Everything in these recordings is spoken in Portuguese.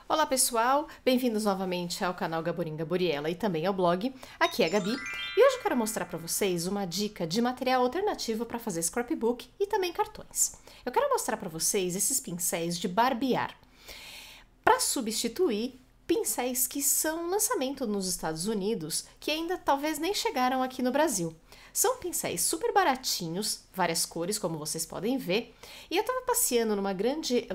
Olá pessoal, bem-vindos novamente ao canal Gaborim Gaboriela e também ao blog. Aqui é a Gabi e hoje eu quero mostrar para vocês uma dica de material alternativo para fazer scrapbook e também cartões. Eu quero mostrar para vocês esses pincéis de barbear para substituir pincéis que são lançamento nos Estados Unidos que ainda talvez nem chegaram aqui no Brasil. São pincéis super baratinhos, várias cores, como vocês podem ver, e eu estava passeando numa grande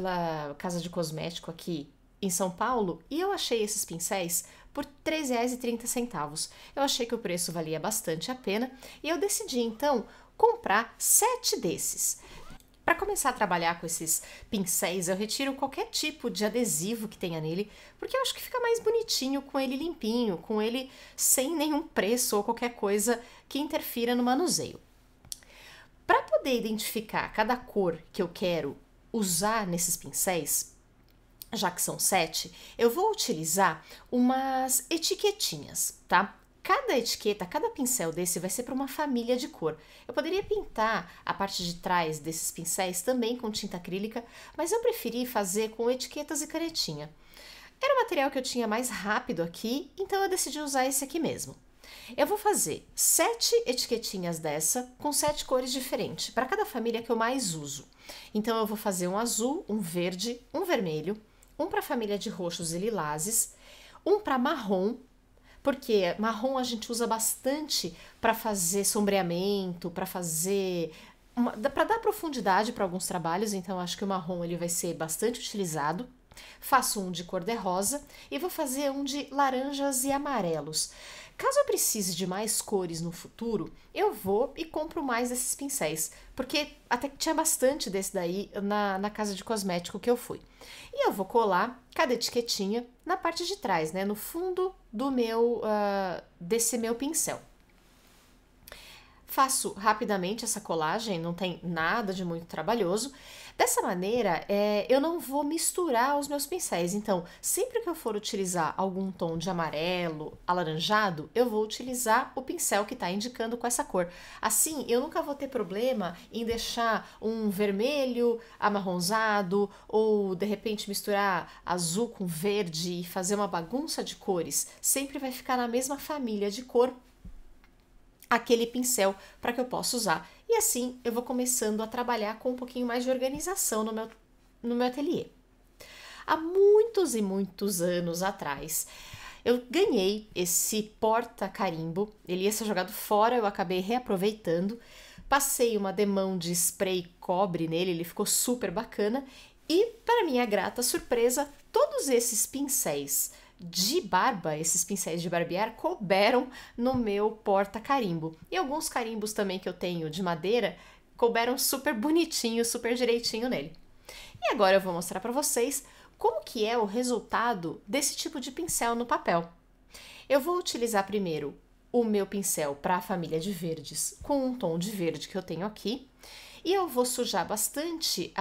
casa de cosmético aqui em São Paulo e eu achei esses pincéis por R$ 3,30. Eu achei que o preço valia bastante a pena e eu decidi então comprar 7 desses. Para começar a trabalhar com esses pincéis, eu retiro qualquer tipo de adesivo que tenha nele, porque eu acho que fica mais bonitinho com ele limpinho, com ele sem nenhum preço ou qualquer coisa que interfira no manuseio. Para poder identificar cada cor que eu quero usar nesses pincéis, já que são 7, eu vou utilizar umas etiquetinhas, tá? Cada etiqueta, cada pincel desse vai ser para uma família de cor. Eu poderia pintar a parte de trás desses pincéis também com tinta acrílica, mas eu preferi fazer com etiquetas e canetinha. Era o material que eu tinha mais rápido aqui, então eu decidi usar esse aqui mesmo. Eu vou fazer 7 etiquetinhas dessa com 7 cores diferentes, para cada família que eu mais uso. Então eu vou fazer um azul, um verde, um vermelho, um para a família de roxos e lilazes, um para marrom, porque marrom a gente usa bastante para fazer sombreamento, para fazer para dar profundidade para alguns trabalhos, então acho que o marrom ele vai ser bastante utilizado. Faço um de cor de rosa e vou fazer um de laranjas e amarelos. Caso eu precise de mais cores no futuro, eu vou e compro mais desses pincéis, porque até que tinha bastante desse daí na casa de cosmético que eu fui. E eu vou colar cada etiquetinha na parte de trás, né, no fundo do desse meu pincel. Faço rapidamente essa colagem, não tem nada de muito trabalhoso. Dessa maneira, eu não vou misturar os meus pincéis. Então, sempre que eu for utilizar algum tom de amarelo, alaranjado, eu vou utilizar o pincel que está indicando com essa cor. Assim, eu nunca vou ter problema em deixar um vermelho amarronzado ou, de repente, misturar azul com verde e fazer uma bagunça de cores. Sempre vai ficar na mesma família de cor aquele pincel para que eu possa usar. E assim eu vou começando a trabalhar com um pouquinho mais de organização no meu ateliê. Há muitos e muitos anos atrás, eu ganhei esse porta-carimbo. Ele ia ser jogado fora, eu acabei reaproveitando. Passei uma demão de spray cobre nele, ele ficou super bacana. E, para minha grata surpresa, todos esses pincéis de barba, esses pincéis de barbear, couberam no meu porta-carimbo. E alguns carimbos também que eu tenho de madeira couberam super bonitinho, super direitinho nele. E agora eu vou mostrar para vocês como que é o resultado desse tipo de pincel no papel. Eu vou utilizar primeiro o meu pincel para a família de verdes com um tom de verde que eu tenho aqui. E eu vou sujar bastante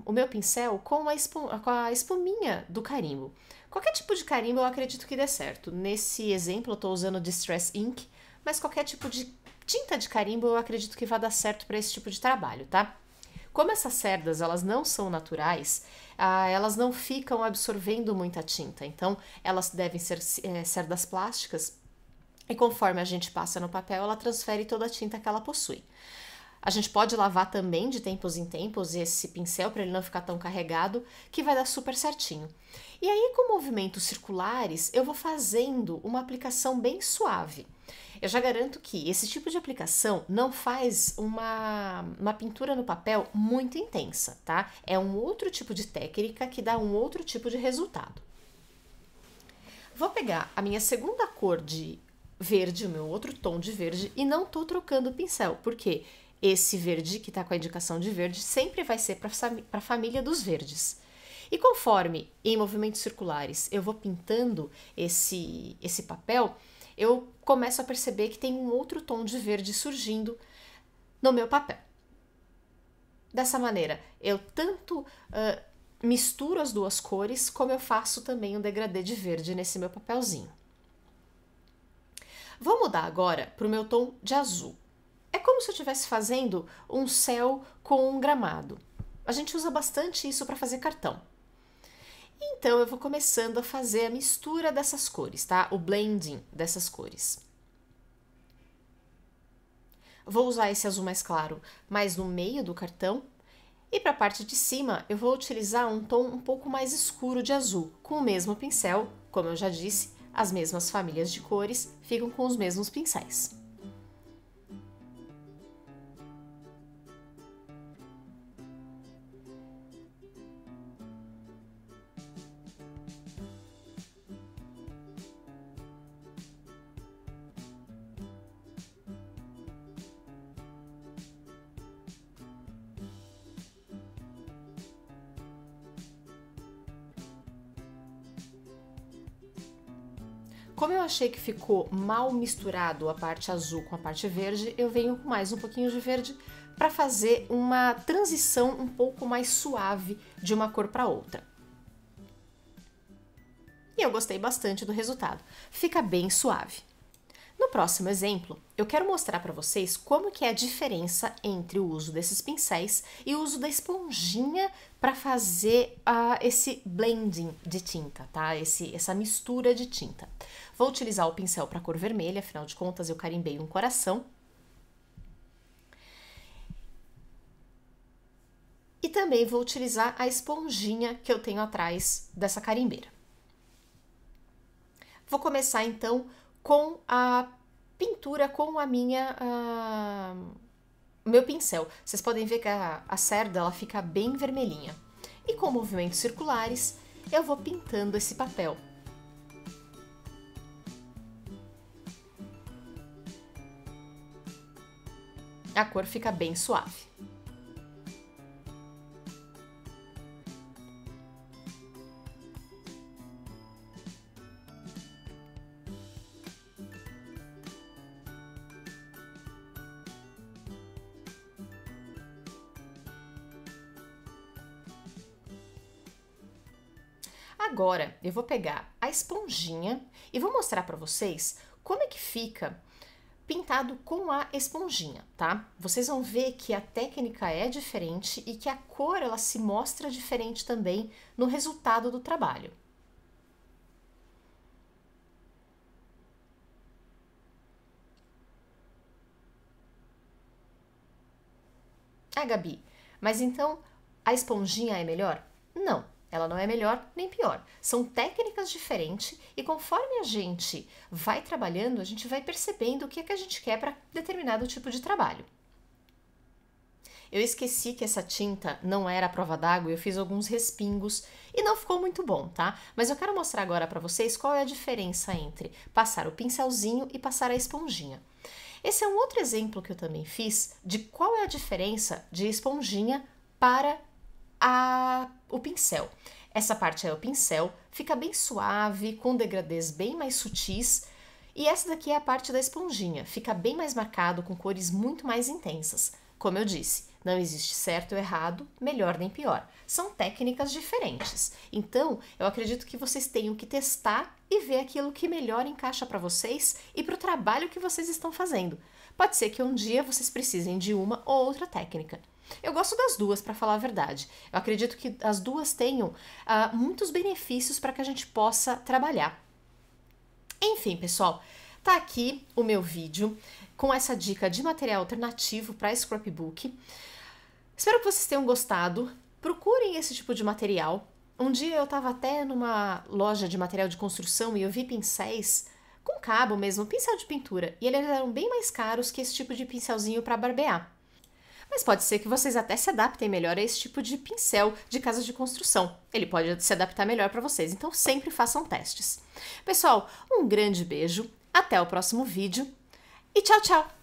o meu pincel com a espuminha do carimbo. Qualquer tipo de carimbo eu acredito que dê certo. Nesse exemplo eu estou usando Distress Ink, mas qualquer tipo de tinta de carimbo eu acredito que vai dar certo para esse tipo de trabalho, tá? Como essas cerdas elas não são naturais, elas não ficam absorvendo muita tinta, então elas devem ser cerdas plásticas e conforme a gente passa no papel ela transfere toda a tinta que ela possui. A gente pode lavar também de tempos em tempos esse pincel para ele não ficar tão carregado, que vai dar super certinho. E aí, com movimentos circulares, eu vou fazendo uma aplicação bem suave. Eu já garanto que esse tipo de aplicação não faz uma pintura no papel muito intensa, tá? É um outro tipo de técnica que dá um outro tipo de resultado. Vou pegar a minha segunda cor de verde, o meu outro tom de verde, e não tô trocando o pincel, porque esse verde que tá com a indicação de verde sempre vai ser para a família dos verdes. E conforme em movimentos circulares eu vou pintando esse papel, eu começo a perceber que tem um outro tom de verde surgindo no meu papel. Dessa maneira, eu tanto misturo as duas cores, como eu faço também um degradê de verde nesse meu papelzinho. Vou mudar agora para o meu tom de azul. É como se eu estivesse fazendo um céu com um gramado. A gente usa bastante isso para fazer cartão. Então eu vou começando a fazer a mistura dessas cores, tá? O blending dessas cores. Vou usar esse azul mais claro mais no meio do cartão. E para a parte de cima, eu vou utilizar um tom um pouco mais escuro de azul, com o mesmo pincel, como eu já disse, as mesmas famílias de cores ficam com os mesmos pincéis. Como eu achei que ficou mal misturado a parte azul com a parte verde, eu venho com mais um pouquinho de verde para fazer uma transição um pouco mais suave de uma cor para outra. E eu gostei bastante do resultado. Fica bem suave. No próximo exemplo, eu quero mostrar para vocês como que é a diferença entre o uso desses pincéis e o uso da esponjinha para fazer esse blending de tinta, tá? Essa mistura de tinta. Vou utilizar o pincel para cor vermelha, afinal de contas eu carimbei um coração. E também vou utilizar a esponjinha que eu tenho atrás dessa carimbeira. Vou começar então com a pintura com meu pincel. Vocês podem ver que a cerda ela fica bem vermelhinha. E com movimentos circulares, eu vou pintando esse papel. A cor fica bem suave. Agora, eu vou pegar a esponjinha e vou mostrar para vocês como é que fica pintado com a esponjinha, tá? Vocês vão ver que a técnica é diferente e que a cor ela se mostra diferente também no resultado do trabalho. Ah, Gabi, mas então a esponjinha é melhor? Não. Ela não é melhor nem pior. São técnicas diferentes e conforme a gente vai trabalhando, a gente vai percebendo o que é que a gente quer para determinado tipo de trabalho. Eu esqueci que essa tinta não era a prova d'água, eu fiz alguns respingos e não ficou muito bom, tá? Mas eu quero mostrar agora para vocês qual é a diferença entre passar o pincelzinho e passar a esponjinha. Esse é um outro exemplo que eu também fiz de qual é a diferença de esponjinha para o pincel. Essa parte é o pincel, fica bem suave, com degradês bem mais sutis. E essa daqui é a parte da esponjinha, fica bem mais marcado, com cores muito mais intensas. Como eu disse, não existe certo ou errado, melhor nem pior. São técnicas diferentes. Então, eu acredito que vocês tenham que testar e ver aquilo que melhor encaixa para vocês e para o trabalho que vocês estão fazendo. Pode ser que um dia vocês precisem de uma ou outra técnica. Eu gosto das duas, para falar a verdade. Eu acredito que as duas tenham muitos benefícios para que a gente possa trabalhar. Enfim, pessoal, tá aqui o meu vídeo com essa dica de material alternativo para scrapbook. Espero que vocês tenham gostado. Procurem esse tipo de material. Um dia eu estava até numa loja de material de construção e eu vi pincéis com cabo mesmo, pincel de pintura, e eles eram bem mais caros que esse tipo de pincelzinho para barbear. Mas pode ser que vocês até se adaptem melhor a esse tipo de pincel de casa de construção. Ele pode se adaptar melhor para vocês, então sempre façam testes. Pessoal, um grande beijo, até o próximo vídeo e tchau, tchau!